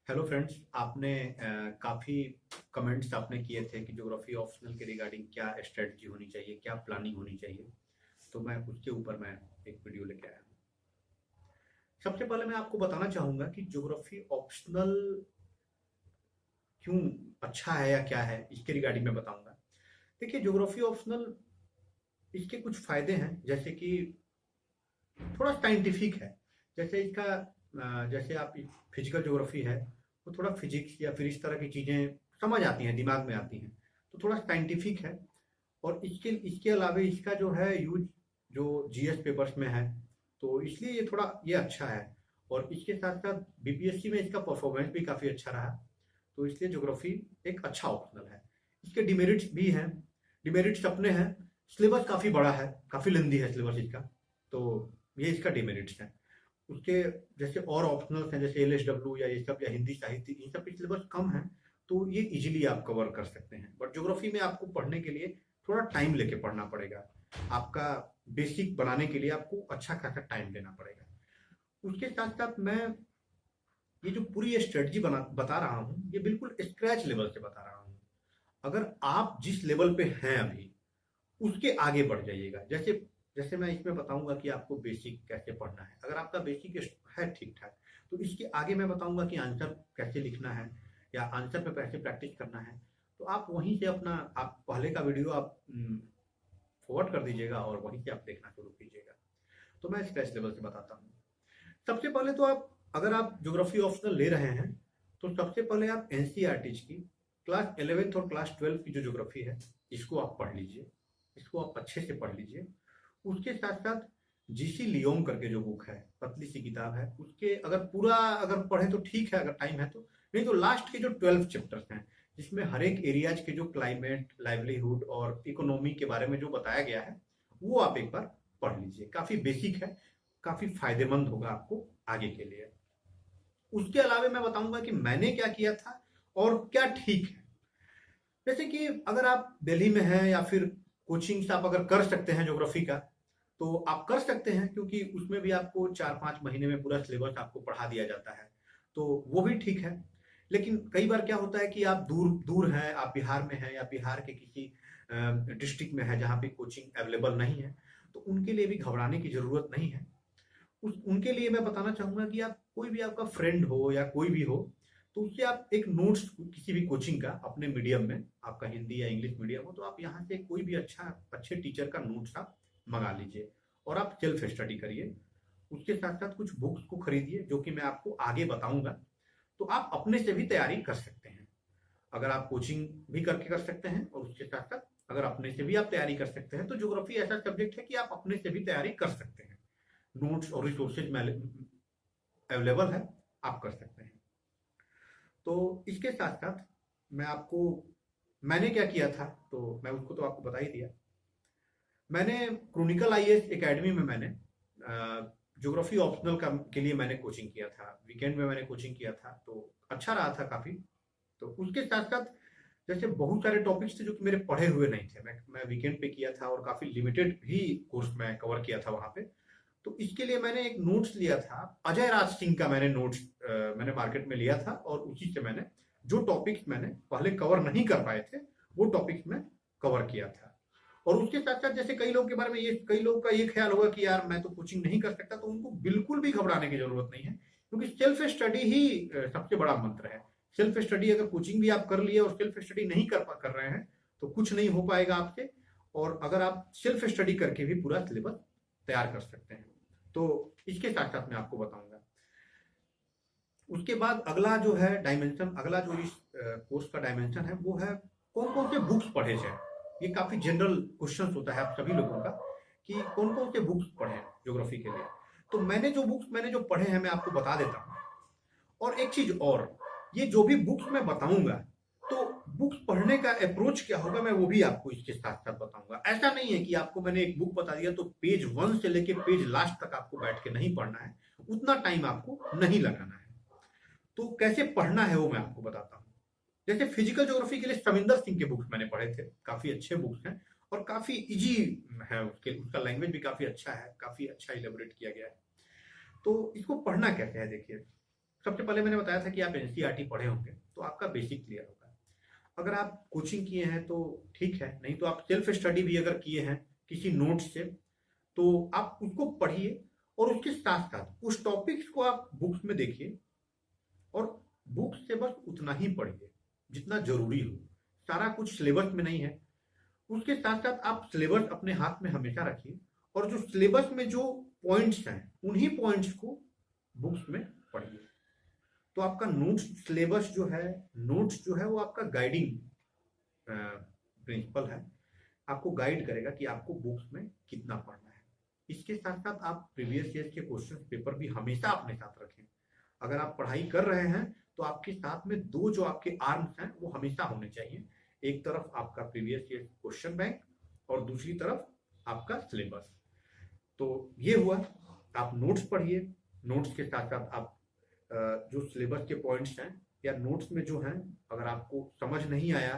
Hello friends, आपने काफ़ी comments आपने किए थे कि ज्योग्राफी ऑप्शनल के रिगार्डिंग क्या स्ट्रेटजी होनी चाहिए, क्या प्लानिंग होनी चाहिए। तो मैं उसके ऊपर मैं एक वीडियो लेके आया हूँ। सबसे पहले मैं आपको बताना चाहूँगा कि ज्योग्राफी ऑप्शनल क्यों अच्छा है या क्या है, इसके रिगार्डिंग मैं बताऊँगा। देखिए, ज्योग्राफी ऑप्शनल इसके कुछ फ़ायदे हैं, जैसे कि थोड़ा साइंटिफिक है। जैसे इसका जैसे आप फिजिकल ज्योग्राफी है, वो थोड़ा फिजिक्स या फिर इस तरह की चीज़ें समझ आती हैं, दिमाग में आती हैं, तो थोड़ा साइंटिफिक है। और इसके इसके अलावा इसका जो है यूज जो जीएस पेपर्स में है, तो इसलिए ये थोड़ा ये अच्छा है। और इसके साथ साथ बीपीएससी में इसका परफॉर्मेंस भी काफ़ी अच्छा रहा, तो इसलिए ज्योग्राफी एक अच्छा ऑप्शनल है। इसके डिमेरिट्स भी हैं। डिमेरिट्स अपने हैं, सिलेबस काफ़ी बड़ा है, काफ़ी लेंदी है सिलेबस इसका, तो ये इसका डिमेरिट्स है। उसके जैसे और ऑप्शनल्स हैं, जैसे एलएसडब्ल्यू या ये सब या हिंदी साहित्य, इन सब की सिलेबस कम है, तो ये इजीली आप कवर कर सकते हैं। बट ज्योग्राफी में आपको पढ़ने के लिए थोड़ा टाइम लेके पढ़ना पड़ेगा। आपका बेसिक बनाने के लिए आपको अच्छा खासा टाइम देना पड़ेगा। उसके साथ साथ मैं ये जो पूरी स्ट्रेटजी बना बता रहा हूँ, ये बिल्कुल स्क्रैच लेवल से बता रहा हूँ। अगर आप जिस लेवल पे हैं अभी, उसके आगे बढ़ जाइएगा। जैसे जैसे मैं इसमें बताऊंगा कि आपको बेसिक कैसे पढ़ना है। अगर आपका बेसिक है ठीक ठाक, तो इसके आगे मैं बताऊंगा कि आंसर कैसे लिखना है या आंसर पे कैसे प्रैक्टिस करना है। तो आप वहीं से अपना आप पहले का वीडियो आप फॉरवर्ड कर दीजिएगा और वहीं से आप देखना शुरू कीजिएगा। तो मैं स्क्रैच लेवल से बताता हूँ। सबसे पहले तो आप, अगर आप ज्योग्राफी ऑप्शनल ले रहे हैं, तो सबसे पहले आप एनसीईआरटी की क्लास 11th और क्लास 12 की जो ज्योग्राफी है, इसको आप पढ़ लीजिए। इसको आप अच्छे से पढ़ लीजिए। उसके साथ साथ जीसी लियोंग करके जो बुक है, पतली सी किताब है, उसके अगर पूरा अगर पढ़े तो ठीक है, अगर टाइम है तो। नहीं तो लास्ट के जो 12 चैप्टर्स हैं, जिसमें हर एक एरियाज के जो क्लाइमेट, लाइवलीहुड और इकोनॉमी के बारे में जो बताया गया है, वो आप एक बार पढ़ लीजिए। काफी बेसिक है, काफी फायदेमंद होगा आपको आगे के लिए। उसके अलावा मैं बताऊंगा कि मैंने क्या किया था और क्या ठीक है। जैसे कि अगर आप दिल्ली में हैं या फिर कोचिंग से आप अगर कर सकते हैं ज्योग्राफी का, तो आप कर सकते हैं, क्योंकि उसमें भी आपको 4-5 महीने में पूरा सिलेबस आपको पढ़ा दिया जाता है, तो वो भी ठीक है। लेकिन कई बार क्या होता है कि आप दूर दूर हैं, आप बिहार में हैं या बिहार के किसी डिस्ट्रिक्ट में है जहाँ पे कोचिंग अवेलेबल नहीं है, तो उनके लिए भी घबराने की जरूरत नहीं है। उनके लिए मैं बताना चाहूंगा कि आप कोई भी आपका फ्रेंड हो या कोई भी हो, तो उससे आप एक नोट्स किसी भी कोचिंग का अपने मीडियम में, आपका हिंदी या इंग्लिश मीडियम हो, तो आप यहाँ से कोई भी अच्छे टीचर का नोट्स आप मंगा लीजिए और आप सेल्फ स्टडी करिए। उसके साथ साथ कुछ बुक्स को खरीदिए, जो कि मैं आपको आगे बताऊंगा। तो आप अपने से भी तैयारी कर सकते हैं। अगर आप कोचिंग भी करके कर सकते हैं और उसके साथ साथ अगर अपने से भी आप तैयारी कर सकते हैं, तो ज्योग्राफी ऐसा सब्जेक्ट है कि आप अपने से भी तैयारी कर सकते हैं। नोट्स और रिसोर्सेज में अवेलेबल है, आप कर सकते हैं। तो इसके साथ साथ मैं आपको, मैंने क्या किया था, तो मैं उसको तो आपको बता ही दिया। मैंने क्रोनिकल आईएएस एकेडमी में मैंने ज्योग्राफी ऑप्शनल का के लिए मैंने कोचिंग किया था। वीकेंड में मैंने कोचिंग किया था, तो अच्छा रहा था काफी। तो उसके साथ साथ जैसे बहुत सारे टॉपिक्स थे जो कि मेरे पढ़े हुए नहीं थे, मैं वीकेंड पे किया था और काफी लिमिटेड ही कोर्स मैं कवर किया था वहां पे। तो इसके लिए मैंने एक नोट्स लिया था, अजय राज सिंह का मैंने नोट्स मैंने मार्केट में लिया था, और उसी से मैंने जो टॉपिक्स मैंने पहले कवर नहीं कर पाए थे, वो टॉपिक्स में कवर किया था। और उसके साथ साथ जैसे कई लोग के बारे में ये, कई लोग का ये ख्याल होगा कि यार मैं तो कोचिंग नहीं कर सकता, तो उनको बिल्कुल भी घबराने की जरूरत नहीं है, क्योंकि सेल्फ स्टडी ही सबसे बड़ा मंत्र है। सेल्फ स्टडी, अगर कोचिंग भी आप कर लिए और सेल्फ स्टडी नहीं कर रहे हैं, तो कुछ नहीं हो पाएगा आपसे। और अगर आप सेल्फ स्टडी करके भी पूरा सिलेबस तैयार कर सकते हैं, तो इसके साथ साथ मैं आपको बताऊंगा। उसके बाद अगला जो है डायमेंशन, अगला जो इस कोर्स का डायमेंशन है, वो है कौन कौन से बुक्स पढ़े जाए। ये काफी जनरल क्वेश्चन होता है आप सभी लोगों का, कि कौन कौन से बुक्स पढ़े ज्योग्राफी के लिए। तो मैंने जो पढ़े हैं, मैं आपको बता देता हूँ। और एक चीज और, ये जो भी बुक्स मैं बताऊंगा, तो बुक्स पढ़ने का अप्रोच क्या होगा, मैं वो भी आपको इसके साथ साथ बताऊंगा। ऐसा नहीं है कि आपको मैंने एक बुक बता दिया तो पेज 1 से लेके पेज लास्ट तक आपको बैठ के नहीं पढ़ना है, उतना टाइम आपको नहीं लगाना है। तो कैसे पढ़ना है वो मैं आपको बताता हूँ। जैसे फिजिकल ज्योग्राफी के लिए सविंदर सिंह के बुक्स मैंने पढ़े थे, काफी अच्छे बुक्स हैं और काफी इजी है। उसका लैंग्वेज भी काफी अच्छा है, काफी अच्छा इलेबोरेट किया गया है। तो इसको पढ़ना कैसे है, देखिए। सबसे पहले मैंने बताया था कि आप एनसीईआरटी पढ़े होंगे तो आपका बेसिक क्लियर होगा। अगर आप कोचिंग किए हैं तो ठीक है, नहीं तो आप सेल्फ स्टडी भी अगर किए हैं किसी नोट से तो आप उसको पढ़िए और उसके साथ साथ उस टॉपिक्स को आप बुक्स में देखिए और बुक्स से बस उतना ही पढ़िए जितना जरूरी हो। सारा कुछ सिलेबस में नहीं है। उसके साथ साथ आप सिलेबस अपने हाथ में हमेशा रखिए और जो सिलेबस में जो पॉइंट्स हैं उन्हीं पॉइंट्स को बुक्स में पढ़िए। तो आपका नोट्स सिलेबस जो है, नोट्स जो है वो आपका गाइडिंग प्रिंसिपल है, आपको गाइड करेगा कि आपको बुक्स में कितना पढ़ना है। इसके साथ साथ आप प्रीवियस ईयर के क्वेश्चन पेपर भी हमेशा अपने साथ रखें। अगर आप पढ़ाई कर रहे हैं तो आपके साथ में दो जो आपके आर्म्स हैं वो हमेशा होने चाहिए। एक तरफ आपका प्रीवियस ईयर क्वेश्चन बैंक और दूसरी तरफ आपका सिलेबस। तो ये हुआ, आप नोट्स पढ़िए, नोट्स के साथ साथ आप जो सिलेबस के पॉइंट्स हैं या नोट्स में जो हैं अगर आपको समझ नहीं आया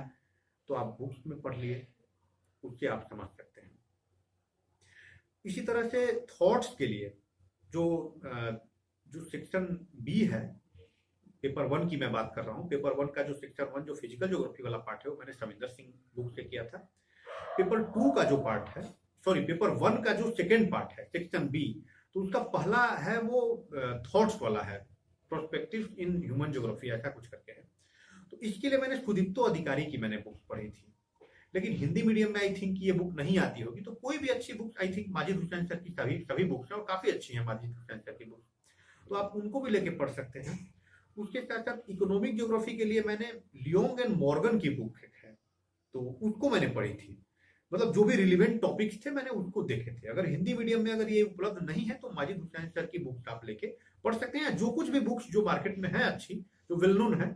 तो आप बुक्स में पढ़ लिए, उससे आप समझ सकते हैं। इसी तरह से थॉट्स के लिए जो सेक्शन बी है, पेपर 1 की मैं बात कर रहा हूँ। पेपर 1 का जो सेक्शन 1 जो फिजिकल ज्योग्राफी वाला पार्ट है वो मैंने सविंदर सिंह बुक से किया था। पेपर 2 का जो पार्ट है, सॉरी पेपर 1 का जो सेकेंड पार्ट है सेक्शन बी, तो उसका पहला है वो थॉट्स वाला है, प्रोस्पेक्टिव इन ह्यूमन ज्योग्राफी ऐसा कुछ करके है। तो इसके लिए मैंने सुदीप्तो अधिकारी की मैंने बुक पढ़ी थी, लेकिन हिंदी मीडियम में आई थिंक ये बुक नहीं आती होगी। तो कोई भी अच्छी book, I think Majid Hussain sir की सभी बुक्स हैं और काफी अच्छी हैं माजिद हुसैन सर की बुक, तो आप उनको भी लेके पढ़ सकते हैं। उसके साथ साथ इकोनॉमिक ज्योग्राफी के लिए मैंने लियोंग एंड मॉर्गन की बुक है तो उसको मैंने पढ़ी थी। मतलब जो भी रिलेवेंट टॉपिक्स थे मैंने उसको देखे थे। अगर हिंदी मीडियम में अगर ये उपलब्ध नहीं है तो माजिद हुसैन सर की बुक्स आप लेके पढ़ सकते हैं। जो कुछ भी बुक्स जो मार्केट में है अच्छी, जो वेल नोन है,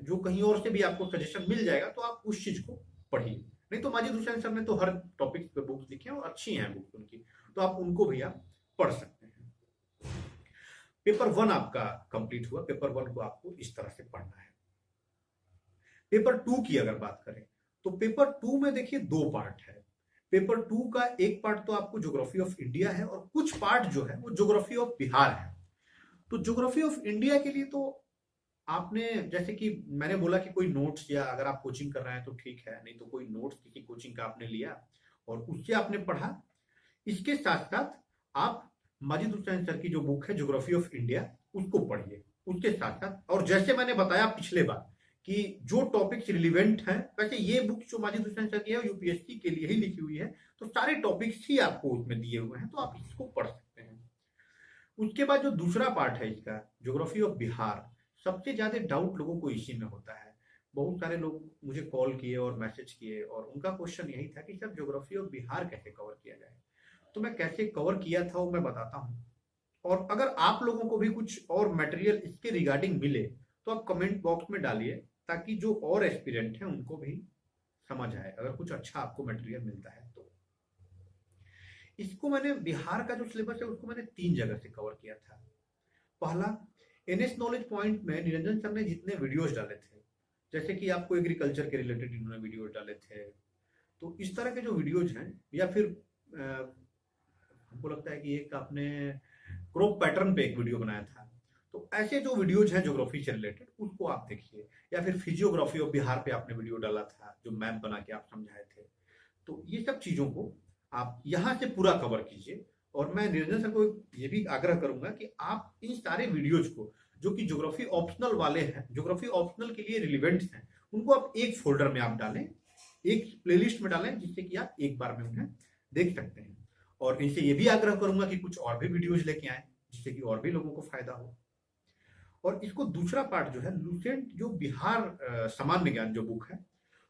जो कहीं और से भी आपको सजेशन मिल जाएगा तो आप उस चीज को पढ़िए। नहीं तो माजिद हुसैन सर ने तो हर टॉपिक पे बुक्स लिखी हैं और अच्छी हैं बुक्स उनकी, तो आप उनको भी आप पढ़ सकते हैं। पेपर 1 आपका कंप्लीट हुआ। पेपर 1 को आपको इस तरह से पढ़ना है। पेपर 2 की अगर बात करें तो पेपर 2 में देखिए 2 पार्ट है। पेपर 2 का एक पार्ट तो आपको ज्योग्राफी ऑफ इंडिया है और कुछ पार्ट जो है वो ज्योग्राफी ऑफ बिहार है। तो ज्योग्राफी ऑफ इंडिया के लिए तो आपने, जैसे कि मैंने बोला कि कोई नोट्स या अगर आप कोचिंग कर रहे हैं तो ठीक है, नहीं तो कोई नोट्स किसी कोचिंग का आपने लिया और उससे आपने पढ़ा। इसके साथ साथ आप माजिद हुसैन सर की जो बुक है ज्योग्राफी ऑफ इंडिया उसको पढ़िए उसके साथ साथ। और जैसे मैंने बताया पिछले बार कि जो टॉपिक्स रिलेवेंट हैं, वैसे ये बुक जो माजिद हुसैन सर की है यूपीएससी के लिए ही लिखी हुई है, तो सारे टॉपिक्स ही आपको उसमें दिए हुए हैं, तो आप इसको पढ़ सकते हैं। उसके बाद जो दूसरा पार्ट है इसका ज्योग्राफी ऑफ बिहार, सबसे ज्यादा डाउट लोगों को इसी में होता है। बहुत सारे लोग मुझे कॉल किए और मैसेज किए और उनका क्वेश्चन यही था कि सर ज्योग्राफी ऑफ बिहार कैसे कवर किया जाए। तो मैं कैसे कवर किया था वो मैं बताता हूँ। और अगर आप लोगों को भी कुछ और मटेरियल इसके रिगार्डिंग मिले तो आप कमेंट बॉक्स में डालिए, ताकि जो और एस्पिरेंट हैं उनको भी समझ आए, अगर कुछ अच्छा आपको मटेरियल मिलता है तो। इसको मैंने बिहार का जो सिलेबस है उसको मैंने 3 जगह से कवर किया था। पहला, एनएस नॉलेज पॉइंट में निरंजन सर ने जितने वीडियोस डाले थे, जैसे कि आपको एग्रीकल्चर के रिलेटेड इन्होंने वीडियोस डाले थे, तो इस तरह के जो वीडियोज हैं, या फिर हमको लगता है कि एक आपने क्रॉप पैटर्न पे एक वीडियो बनाया था, तो ऐसे जो वीडियोज हैं ज्योग्राफी से रिलेटेड उसको आप देखिए। या फिर फिजियोग्राफी ऑफ बिहार पे आपने वीडियो डाला था जो मैप बना के आप समझाए थे। तो ये सब चीजों को आप यहाँ से पूरा कवर कीजिए। और मैं निरंजन सर को ये भी आग्रह करूंगा कि आप इन सारे वीडियोज को जो कि ज्योग्राफी ऑप्शनल वाले हैं, ज्योग्राफी ऑप्शनल के लिए रिलेवेंट हैं, उनको आप एक फोल्डर में आप डालें, एक प्लेलिस्ट में डालें, जिससे कि आप एक बार में उन्हें देख सकते हैं। और इनसे ये भी आग्रह करूंगा कि कुछ और भी वीडियोज लेके आए जिससे कि और भी लोगों को फायदा हो। और इसको दूसरा पार्ट जो है लूसेंट जो बिहार सामान्य ज्ञान जो बुक है,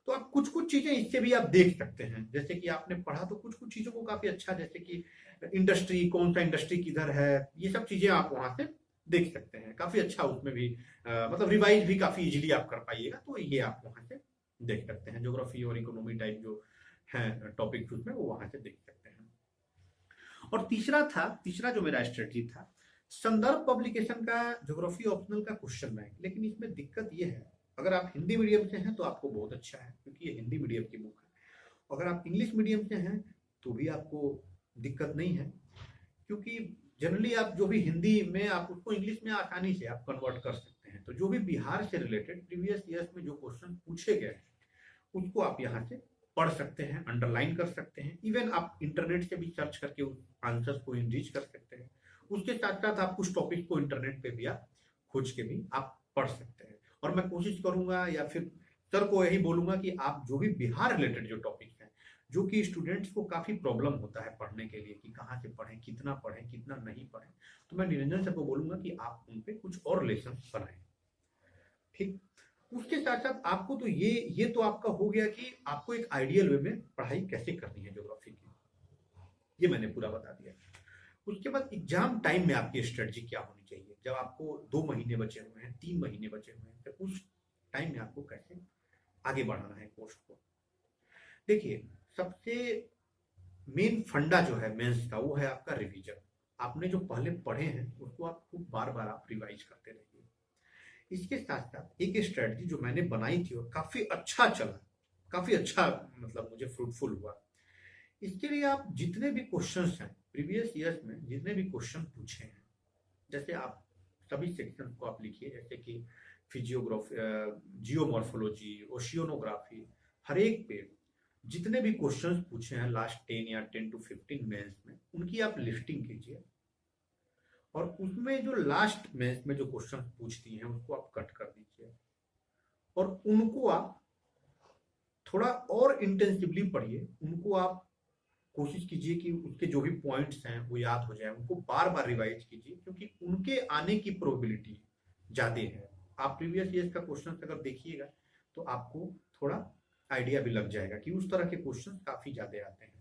तो आप कुछ कुछ चीजें इससे भी आप देख सकते हैं। जैसे कि आपने पढ़ा तो कुछ कुछ चीजों को काफी अच्छा, जैसे कि इंडस्ट्री, कौन सा इंडस्ट्री किधर है, ये सब चीजें आप वहां से देख सकते हैं। काफी अच्छा उसमें भी मतलब रिवाइज भी काफी इजीली आप कर पाइएगा, तो ये आप वहां से देख सकते हैं। ज्योग्राफी और इकोनॉमी टाइप जो है टॉपिक उसमें वो वहां से देख सकते हैं। और तीसरा जो मेरा स्ट्रेटजी था, संदर्भ पब्लिकेशन का ज्योग्राफी ऑप्शनल का क्वेश्चन बैंक। लेकिन इसमें दिक्कत ये है, अगर आप हिंदी मीडियम से हैं तो आपको बहुत अच्छा है क्योंकि ये हिंदी मीडियम की बुक है। अगर आप इंग्लिश मीडियम से हैं तो भी आपको दिक्कत नहीं है, क्योंकि जनरली आप जो भी हिंदी में आप उसको इंग्लिश में आसानी से आप कन्वर्ट कर सकते हैं। तो जो भी बिहार से रिलेटेड प्रीवियस ईयर्स में जो क्वेश्चन पूछे गए हैं उसको आप यहाँ से पढ़ सकते हैं, अंडरलाइन कर सकते हैं। इवन आप इंटरनेट से भी सर्च करके उस आंसर्स को इनरीच कर सकते हैं। उसके साथ साथ आप कुछ टॉपिक को इंटरनेट पे भी आप खोज के भी आप पढ़ सकते हैं। और मैं कोशिश करूंगा या फिर सर को यही बोलूंगा कि आप जो भी बिहार रिलेटेड जो टॉपिक हैं, जो कि स्टूडेंट्स को काफी प्रॉब्लम होता है पढ़ने के लिए कि कहाँ से पढ़ें, कितना नहीं पढ़ें, तो मैं निरंजन सर को बोलूंगा कि आप उन पे कुछ और लेसन बनाएं। ठीक, उसके साथ साथ आपको तो ये तो आपका हो गया कि आपको एक आइडियल वे में पढ़ाई कैसे करनी है ज्योग्राफी की, ये मैंने पूरा बता दिया। उसके बाद एग्जाम टाइम में आपकी स्ट्रेटजी क्या होनी चाहिए। जब आपको 2 महीने बचे हुए हैं, 3 महीने बचे हुए हैं, तो उस टाइम में आपको कैसे आगे बढ़ाना है कोर्स को। देखिए, सबसे मेन फंडा जो है मेंस का, वो है आपका रिवीजन। आपने जो पहले पढ़े हैं उसको आप खूब बार बार आप रिवाइज करते रहिए। इसके साथ साथ एक स्ट्रेटजी जो मैंने बनाई थी और काफी अच्छा चला, काफी अच्छा मतलब मुझे फ्रूटफुल हुआ। इसके लिए आप जितने भी क्वेश्चंस हैं प्रीवियस ईयर्स में, जितने भी क्वेश्चन पूछे हैं, जैसे आप सभी सेक्शन को आप लिखिए, जैसे कि फिजियोग्राफी, जियोमॉर्फोलॉजी, ओशियोनोग्राफी, हर एक पे जितने भी क्वेश्चंस पूछे हैं लास्ट 10 या 10 to 15 मेंस में, उनकी आप लिस्टिंग कीजिए। और उसमें जो लास्ट मेंस में जो क्वेश्चन पूछती हैं उसको आप कट कर दीजिए और उनको आप थोड़ा और इंटेंसिवली पढ़िए। उनको आप कोशिश कीजिए कि उसके जो भी पॉइंट्स हैं वो याद हो जाए, उनको बार बार रिवाइज कीजिए, क्योंकि उनके आने की प्रोबेबिलिटी ज्यादा है। आप प्रीवियस ईयर का क्वेश्चन अगर देखिएगा तो आपको थोड़ा आइडिया भी लग जाएगा कि उस तरह के क्वेश्चन काफी ज्यादा आते हैं।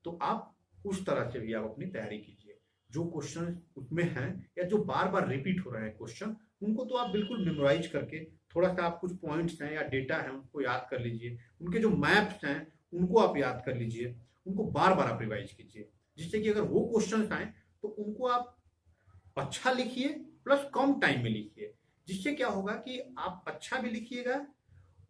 तो आप उस तरह से भी आप अपनी तैयारी कीजिए। जो क्वेश्चन उसमें हैं या जो बार बार रिपीट हो रहे हैं क्वेश्चन, उनको तो आप बिल्कुल मेमोराइज करके थोड़ा सा आप कुछ पॉइंट्स हैं या डेटा है उनको याद कर लीजिए। उनके जो मैप्स हैं उनको आप याद कर लीजिए, उनको बार बार आप रिवाइज कीजिए, जिससे कि अगर वो क्वेश्चन आए तो उनको आप अच्छा लिखिए प्लस कम टाइम में लिखिए। जिससे क्या होगा कि आप अच्छा भी लिखिएगा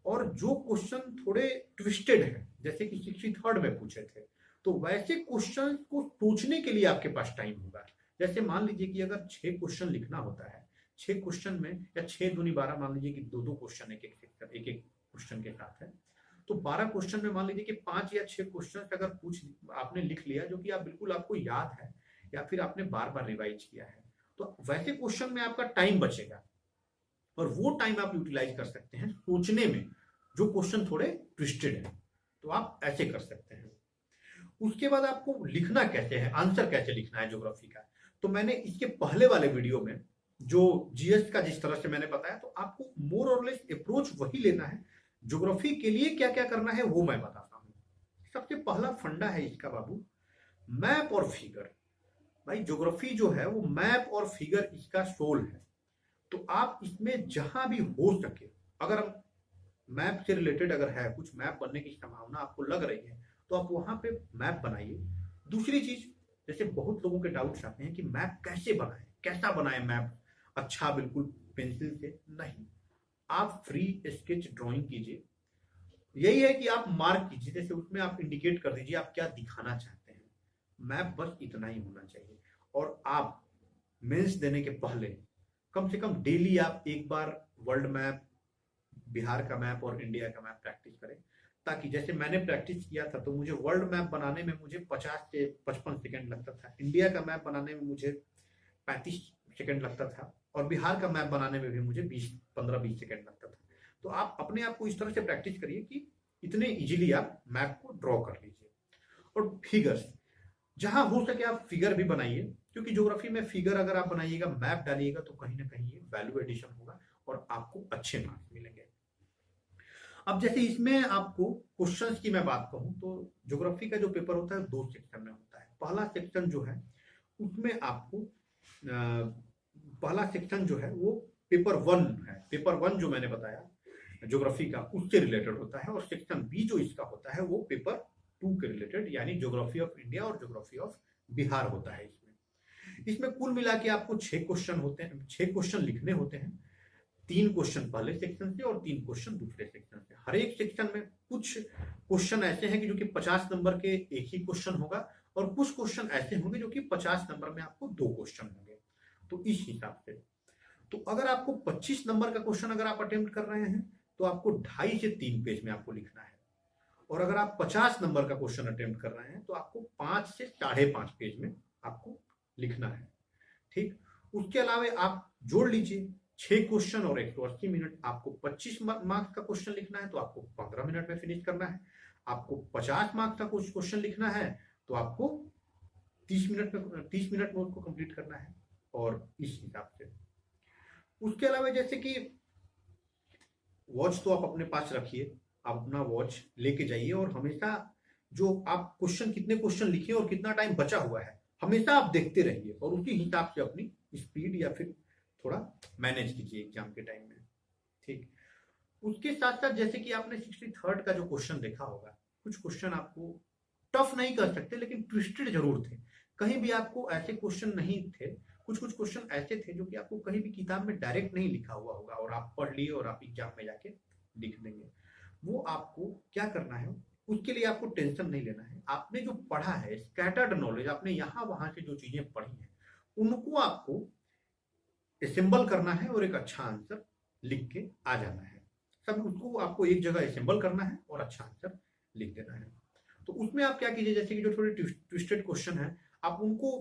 और जो क्वेश्चन थोड़े ट्विस्टेड है, जैसे कि 63rd में पूछे थे, तो वैसे क्वेश्चन को सोचने के लिए आपके पास टाइम होगा। जैसे मान लीजिए कि अगर 6 क्वेश्चन लिखना होता है, 6 क्वेश्चन में या 6 दूनी 12, मान लीजिए कि 2-2 क्वेश्चन एक एक क्वेश्चन के साथ है, तो 12 क्वेश्चन में मान लीजिए कि 5 या 6 क्वेश्चन अगर आपने लिख लिया जो कि आप बिल्कुल आपको याद है या फिर आपने बार बार रिवाइज किया है, तो वैसे क्वेश्चन में आपका टाइम बचेगा और वो टाइम आप यूटिलाइज कर सकते हैं सोचने में, जो क्वेश्चन थोड़े ट्विस्टेड है। तो आप ऐसे कर सकते हैं। उसके बाद आपको लिखना कैसे है, आंसर कैसे लिखना है ज्योग्राफी का, तो मैंने इसके पहले वाले वीडियो में जो जीएस का जिस तरह से मैंने बताया, तो आपको मोर और लेस अप्रोच वही लेना है। ज्योग्राफी के लिए क्या क्या करना है वो मैं बताता हूँ। सबसे पहला फंडा है इसका बाबू, मैप और फिगर। भाई ज्योग्राफी जो है वो मैप और फिगर इसका सोल है। तो आप इसमें जहां भी हो सके, अगर मैप से रिलेटेड अगर है कुछ, मैप बनने की संभावना आपको लग रही है, तो आप वहां पे मैप बनाइए। दूसरी चीज, जैसे बहुत लोगों के डाउट्स आते हैं कि मैप कैसे बनाएं, कैसा बनाएं मैप अच्छा, बिल्कुल पेंसिल से नहीं, आप फ्री स्केच ड्राइंग कीजिए। यही है कि आप मार्क कीजिए, जैसे उसमें आप इंडिकेट कर दीजिए आप क्या दिखाना चाहते हैं। मैप बस इतना ही होना चाहिए। और आप मेंस देने के पहले कम से कम डेली आप एक बार वर्ल्ड मैप, बिहार का मैप और इंडिया का मैप प्रैक्टिस करें, ताकि जैसे मैंने प्रैक्टिस किया था तो मुझे वर्ल्ड मैप बनाने में मुझे 50 से 55 सेकंड लगता था, इंडिया का मैप बनाने में मुझे 35 सेकंड लगता था और बिहार का मैप बनाने में भी मुझे 15-20 सेकंड लगता था। तो आप अपने आप को इस तरह से प्रैक्टिस करिए कि इतने इजीली आप मैप को ड्रॉ कर लीजिए। और फिगर्स, जहां हो सके आप फिगर भी बनाइए, क्योंकि ज्योग्राफी में फिगर अगर आप बनाइएगा, मैप डालिएगा, तो कहीं ना कहीं ये वैल्यू एडिशन होगा और आपको अच्छे मार्क्स मिलेंगे। अब जैसे इसमें आपको क्वेश्चंस की मैं बात कहूं तो ज्योग्राफी का जो पेपर होता है 2 सेक्शन में होता है। पहला सेक्शन जो है उसमें आपको पहला सेक्शन जो है वो पेपर 1 है। पेपर 1 जो मैंने बताया ज्योग्राफी का, उससे रिलेटेड होता है। और सेक्शन बी जो इसका होता है वो पेपर 2 के रिलेटेड, यानी ज्योग्राफी ऑफ इंडिया और ज्योग्राफी ऑफ बिहार होता है। इसमें कुल मिला के आपको 6 क्वेश्चन होते हैं, 6 क्वेश्चन लिखने होते हैं। 3 क्वेश्चन पहले सेक्शन से और 3 क्वेश्चन दूसरे सेक्शन से। हर एक सेक्शन में कुछ क्वेश्चन ऐसे हैं कि जो कि 50 नंबर के एक ही क्वेश्चन होगा और कुछ क्वेश्चन ऐसे होंगे जो कि 50 नंबर में आपको 2 क्वेश्चन होंगे। तो इस हिसाब से तो अगर आपको 25 नंबर का क्वेश्चन अगर आप अटेम्प्ट कर रहे हैं तो आपको 2.5 से 3 पेज में आपको लिखना है, और अगर आप 50 नंबर का क्वेश्चन अटेम्प्ट कर रहे हैं तो आपको 5 से 5.5 पेज में आपको लिखना है। ठीक, उसके अलावा आप जोड़ लीजिए 6 क्वेश्चन और 180 मिनट। आपको 25 मार्क्स का क्वेश्चन लिखना है तो आपको 15 मिनट में फिनिश करना है। आपको 50 मार्क्स का कुछ क्वेश्चन लिखना है तो आपको 30 मिनट में उसको कंप्लीट करना है, और इस हिसाब से। उसके अलावा जैसे कि वॉच तो आप अपने पास रखिए, आप अपना वॉच लेके जाइए और हमेशा जो आप कितने क्वेश्चन लिखे और कितना टाइम बचा हुआ है हमेशा आप देखते रहिए, और उसी हिसाब से अपनी स्पीड या फिर थोड़ा मैनेज कीजिए एग्जाम के टाइम में। ठीक, उसके साथ साथ जैसे कि आपने 63rd का जो क्वेश्चन देखा होगा, कुछ क्वेश्चन आपको टफ नहीं कर सकते लेकिन ट्विस्टेड जरूर थे। कहीं भी आपको ऐसे क्वेश्चन नहीं थे, कुछ क्वेश्चन ऐसे थे जो कि आपको कहीं भी किताब में डायरेक्ट नहीं लिखा हुआ होगा और आप पढ़ लिए और आप एग्जाम में जाके लिख देंगे। वो आपको क्या करना है, उसके लिए आपको टेंशन नहीं लेना है। आपने जो पढ़ा है स्कैटर्ड नॉलेज, आपने यहाँ वहां से जो चीजें पढ़ी हैं उनको आपको असेंबल करना है और एक अच्छा आंसर लिख के आ जाना है। सब उसको आपको एक जगह असेंबल करना है और अच्छा आंसर लिख देना है। तो उसमें आप क्या कीजिए, जैसे कि जो थोड़े ट्विस्टेड क्वेश्चन है आप उनको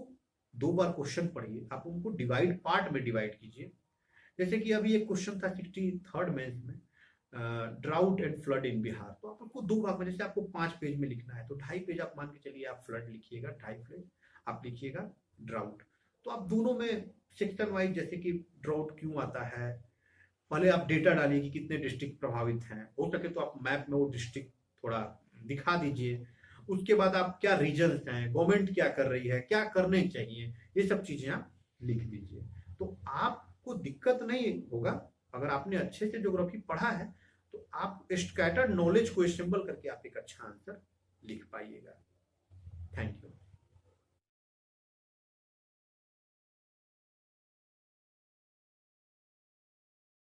2 बार क्वेश्चन पढ़िए, आप उनको पार्ट में डिवाइड कीजिए। जैसे कि अभी एक क्वेश्चन था 63rd मेंस में, ड्राउट एंड फ्लड इन बिहार, तो आप उसको 2 भाग में, जैसे आपको 5 पेज में लिखना है तो 2.5 पेज आप मान के चलिए आप फ्लड लिखिएगा, 2.5 पेज आप लिखिएगा ड्राउट। तो आप दोनों में सेक्शन वाइज, जैसे कि ड्राउट क्यों आता है, पहले आप डेटा डालिए कि कितने डिस्ट्रिक्ट प्रभावित हैं, हो सके तो आप मैप में वो डिस्ट्रिक्ट थोड़ा दिखा दीजिए। उसके बाद आप क्या रीजन्स हैं, गवर्नमेंट क्या कर रही है, क्या करने चाहिए, ये सब चीजें आप लिख दीजिए। तो आपको दिक्कत नहीं होगा। अगर आपने अच्छे से ज्योग्राफी पढ़ा है तो आप स्कैटर्ड नॉलेज को असेंबल करके आप एक अच्छा आंसर लिख पाइएगा। Thank you.